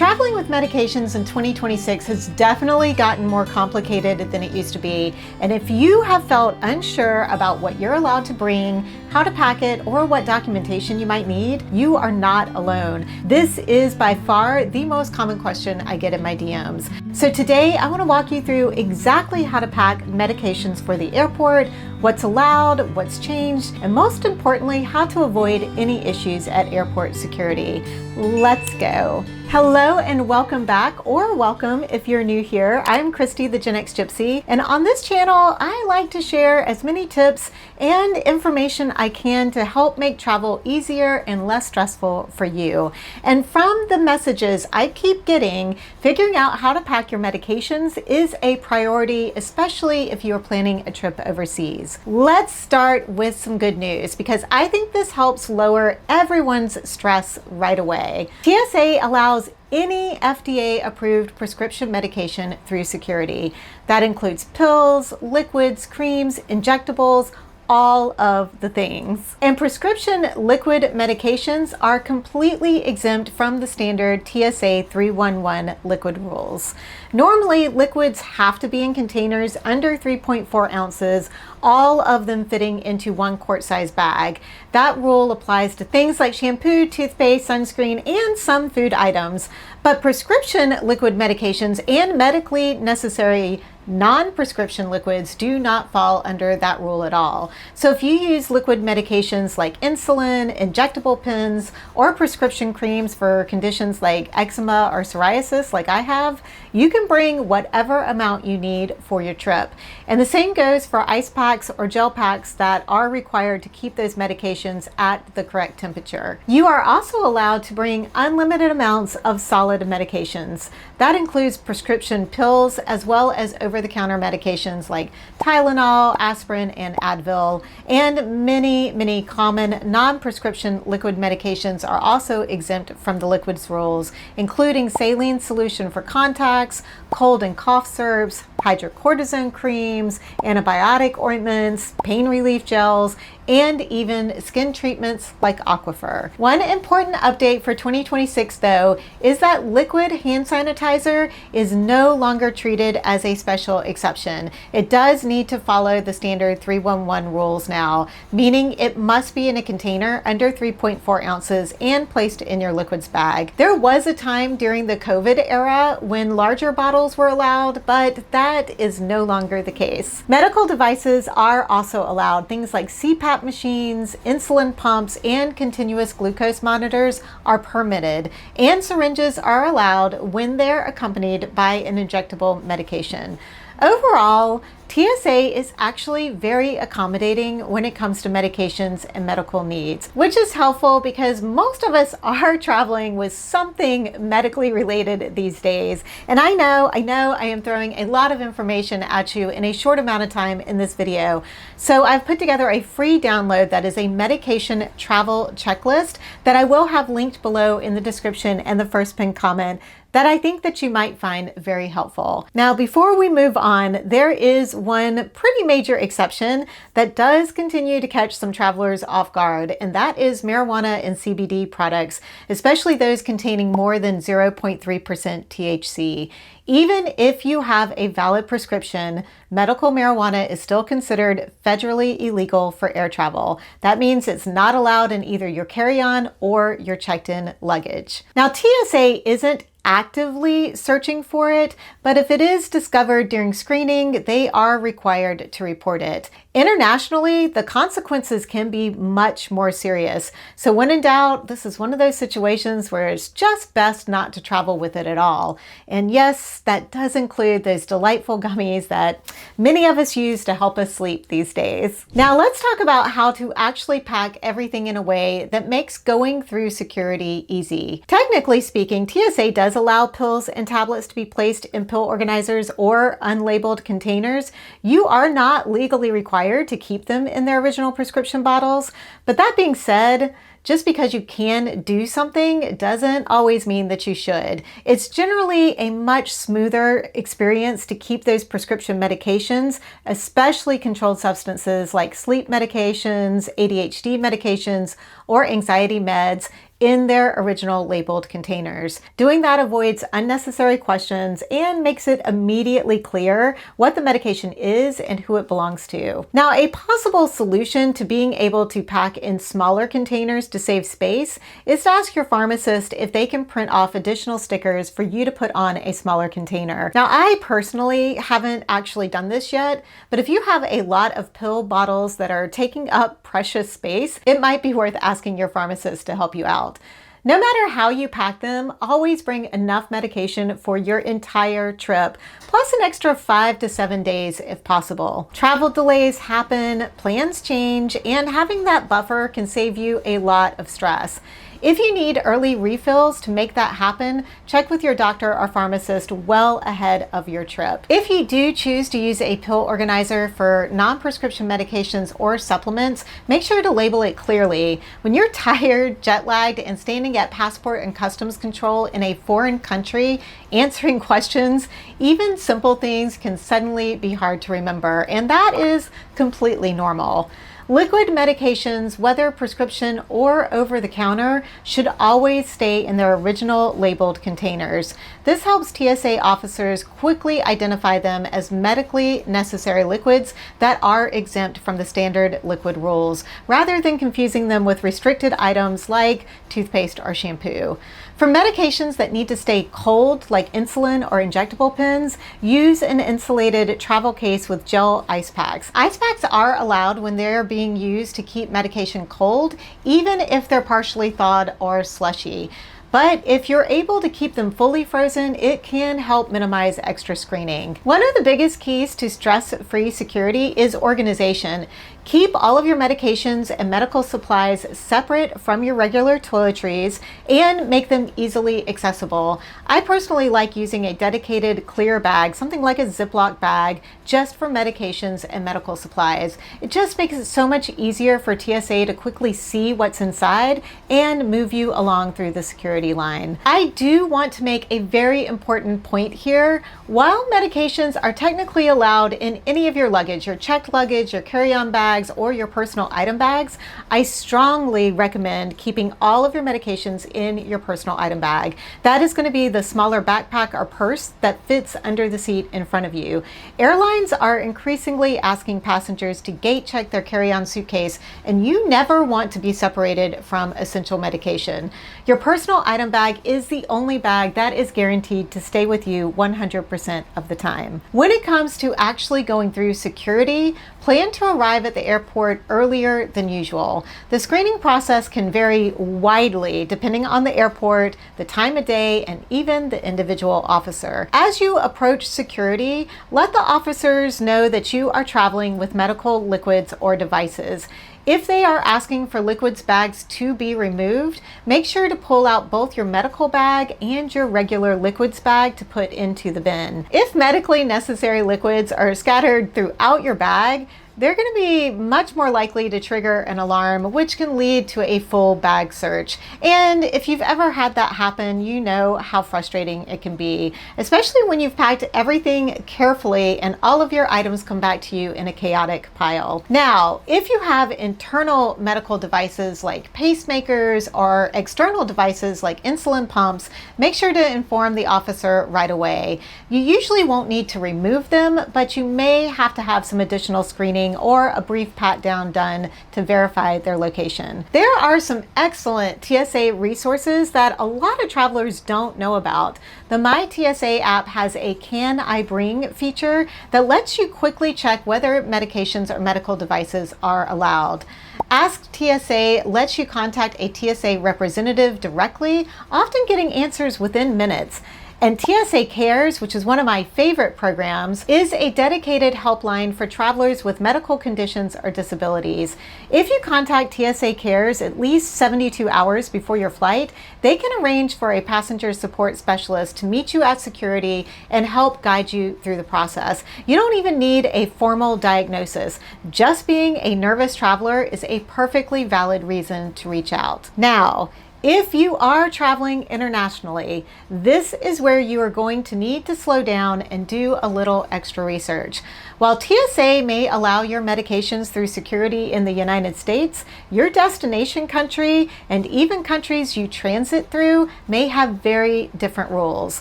Traveling with medications in 2026 has definitely gotten more complicated than it used to be. And if you have felt unsure about what you're allowed to bring, how to pack it, or what documentation you might need, you are not alone. This is by far the most common question I get in my DMs. So today I want to walk you through exactly how to pack medications for the airport, what's allowed, what's changed, and most importantly, how to avoid any issues at airport security. Let's go. Hello and welcome back, or welcome if you're new here. I'm Christy, the Genx Gypsy, and on this channel, I like to share as many tips and information I can to help make travel easier and less stressful for you. And from the messages I keep getting, figuring out how to pack your medications is a priority, especially if you're planning a trip overseas. Let's start with some good news because I think this helps lower everyone's stress right away. TSA allows any FDA-approved prescription medication through security. That includes pills, liquids, creams, injectables, all of the things. And prescription liquid medications are completely exempt from the standard TSA 311 liquid rules. Normally, liquids have to be in containers under 3.4 ounces, all of them fitting into 1 quart-size bag. That rule applies to things like shampoo, toothpaste, sunscreen, and some food items. But prescription liquid medications and medically necessary non-prescription liquids do not fall under that rule at all. So if you use liquid medications like insulin, injectable pens, or prescription creams for conditions like eczema or psoriasis like I have, you can bring whatever amount you need for your trip. And the same goes for ice packs or gel packs that are required to keep those medications at the correct temperature. You are also allowed to bring unlimited amounts of solid medications. That includes prescription pills as well as over-the-counter medications like Tylenol, aspirin, and Advil. And many common non-prescription liquid medications are also exempt from the liquids rules, including saline solution for contacts, cold and cough syrups, hydrocortisone creams, antibiotic ointments, pain relief gels, and even skin treatments like Aquifer. One important update for 2026 though is that liquid hand sanitizer is no longer treated as a special exception. It does need to follow the standard 311 rules now, meaning it must be in a container under 3.4 ounces and placed in your liquids bag. There was a time during the COVID era when larger bottles were allowed, but that is no longer the case. Medical devices are also allowed. Things like CPAP machines, insulin pumps, and continuous glucose monitors are permitted, and syringes are allowed when they're accompanied by an injectable medication. Overall, TSA is actually very accommodating when it comes to medications and medical needs, which is helpful because most of us are traveling with something medically related these days. And I know I am throwing a lot of information at you in a short amount of time in this video. So I've put together a free download that is a medication travel checklist that I will have linked below in the description and the first pinned comment that I think that you might find very helpful. Now, before we move on, there is one pretty major exception that does continue to catch some travelers off guard, and that is marijuana and CBD products, especially those containing more than 0.3% THC. Even if you have a valid prescription, medical marijuana is still considered federally illegal for air travel. That means it's not allowed in either your carry-on or your checked-in luggage. Now, TSA isn't actively searching for it, but if it is discovered during screening, they are required to report it. Internationally, the consequences can be much more serious. So when in doubt, this is one of those situations where it's just best not to travel with it at all. And yes, that does include those delightful gummies that many of us use to help us sleep these days. Now let's talk about how to actually pack everything in a way that makes going through security easy. Technically speaking, TSA does allow pills and tablets to be placed in pill organizers or unlabeled containers. You are not legally required to keep them in their original prescription bottles. But that being said, just because you can do something doesn't always mean that you should. It's generally a much smoother experience to keep those prescription medications, especially controlled substances like sleep medications, ADHD medications, or anxiety meds, in their original labeled containers. Doing that avoids unnecessary questions and makes it immediately clear what the medication is and who it belongs to. Now, a possible solution to being able to pack in smaller containers to save space is to ask your pharmacist if they can print off additional stickers for you to put on a smaller container. Now, I personally haven't actually done this yet, but if you have a lot of pill bottles that are taking up precious space, it might be worth asking your pharmacist to help you out. No matter how you pack them, always bring enough medication for your entire trip, plus an extra 5 to 7 days if possible. Travel delays happen, plans change, and having that buffer can save you a lot of stress. If you need early refills to make that happen, check with your doctor or pharmacist well ahead of your trip. If you do choose to use a pill organizer for non-prescription medications or supplements, make sure to label it clearly. When you're tired, jet-lagged, and standing at passport and customs control in a foreign country answering questions, even simple things can suddenly be hard to remember, and that is completely normal. Liquid medications, whether prescription or over-the-counter, should always stay in their original labeled containers. This helps TSA officers quickly identify them as medically necessary liquids that are exempt from the standard liquid rules, rather than confusing them with restricted items like toothpaste or shampoo. For medications that need to stay cold, like insulin or injectable pens, use an insulated travel case with gel ice packs. Ice packs are allowed when they're being used to keep medication cold, even if they're partially thawed or slushy. But if you're able to keep them fully frozen, it can help minimize extra screening. One of the biggest keys to stress-free security is organization. Keep all of your medications and medical supplies separate from your regular toiletries and make them easily accessible. I personally like using a dedicated clear bag, something like a Ziploc bag, just for medications and medical supplies. It just makes it so much easier for TSA to quickly see what's inside and move you along through the security line. I do want to make a very important point here. While medications are technically allowed in any of your luggage, your checked luggage, your carry-on bags, or your personal item bags, I strongly recommend keeping all of your medications in your personal item bag. That is going to be the smaller backpack or purse that fits under the seat in front of you. Airlines are increasingly asking passengers to gate check their carry-on suitcase, and you never want to be separated from essential medication. Your personal item bag is the only bag that is guaranteed to stay with you 100% of the time. When it comes to actually going through security, plan to arrive at the airport earlier than usual. The screening process can vary widely depending on the airport, the time of day, and even the individual officer. As you approach security, let the officers know that you are traveling with medical liquids or devices. If they are asking for liquids bags to be removed, make sure to pull out both your medical bag and your regular liquids bag to put into the bin. If medically necessary liquids are scattered throughout your bag, they're going to be much more likely to trigger an alarm, which can lead to a full bag search. And if you've ever had that happen, you know how frustrating it can be, especially when you've packed everything carefully and all of your items come back to you in a chaotic pile. Now, if you have internal medical devices like pacemakers or external devices like insulin pumps, make sure to inform the officer right away. You usually won't need to remove them, but you may have to have some additional screening or a brief pat down done to verify their location. There are some excellent TSA resources that a lot of travelers don't know about. The My TSA app has a Can I Bring feature that lets you quickly check whether medications or medical devices are allowed. Ask TSA lets you contact a TSA representative directly, often getting answers within minutes. And TSA Cares, which is one of my favorite programs, is a dedicated helpline for travelers with medical conditions or disabilities. If you contact TSA Cares at least 72 hours before your flight, they can arrange for a passenger support specialist to meet you at security and help guide you through the process. You don't even need a formal diagnosis. Just being a nervous traveler is a perfectly valid reason to reach out. Now, If you are traveling internationally, this is where you are going to need to slow down and do a little extra research. While TSA may allow your medications through security in the United States, your destination country and even countries you transit through may have very different rules.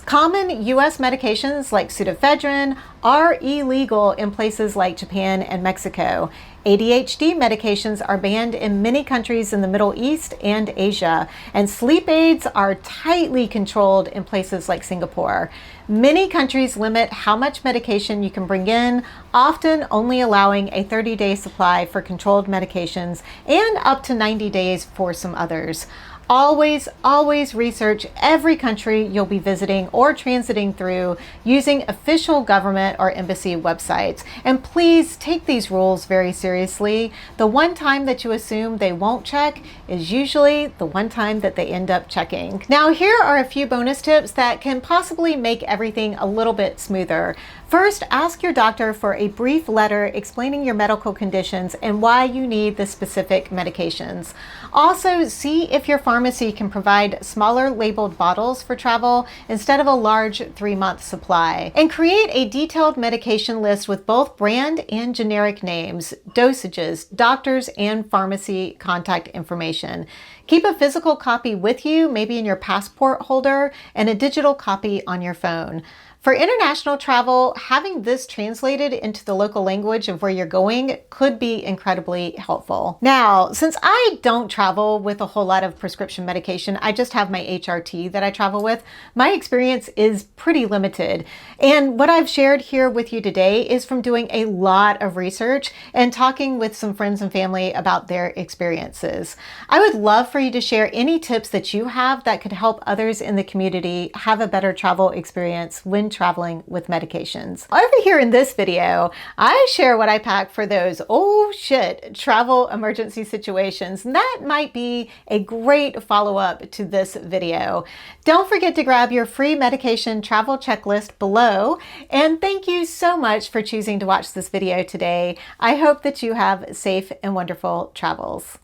Common US medications like pseudoephedrine are illegal in places like Japan and Mexico. ADHD medications are banned in many countries in the Middle East and Asia, and sleep aids are tightly controlled in places like Singapore. Many countries limit how much medication you can bring in, often only allowing a 30-day supply for controlled medications and up to 90 days for some others. Always research every country you'll be visiting or transiting through using official government or embassy websites. And please take these rules very seriously. The one time that you assume they won't check is usually the one time that they end up checking. Now, here are a few bonus tips that can possibly make everything a little bit smoother. First, ask your doctor for a brief letter explaining your medical conditions and why you need the specific medications. Also, see if your pharmacy can provide smaller labeled bottles for travel instead of a large 3-month supply. And create a detailed medication list with both brand and generic names, dosages, doctors, and pharmacy contact information. Keep a physical copy with you, maybe in your passport holder, and a digital copy on your phone. For international travel, having this translated into the local language of where you're going could be incredibly helpful. Now, since I don't travel with a whole lot of prescription medication, I just have my HRT that I travel with, my experience is pretty limited. And what I've shared here with you today is from doing a lot of research and talking with some friends and family about their experiences. I would love for you to share any tips that you have that could help others in the community have a better travel experience when traveling with medications. Over here in this video, I share what I pack for those oh shit travel emergency situations. And that might be a great follow-up to this video. Don't forget to grab your free medication travel checklist below. And thank you so much for choosing to watch this video today. I hope that you have safe and wonderful travels.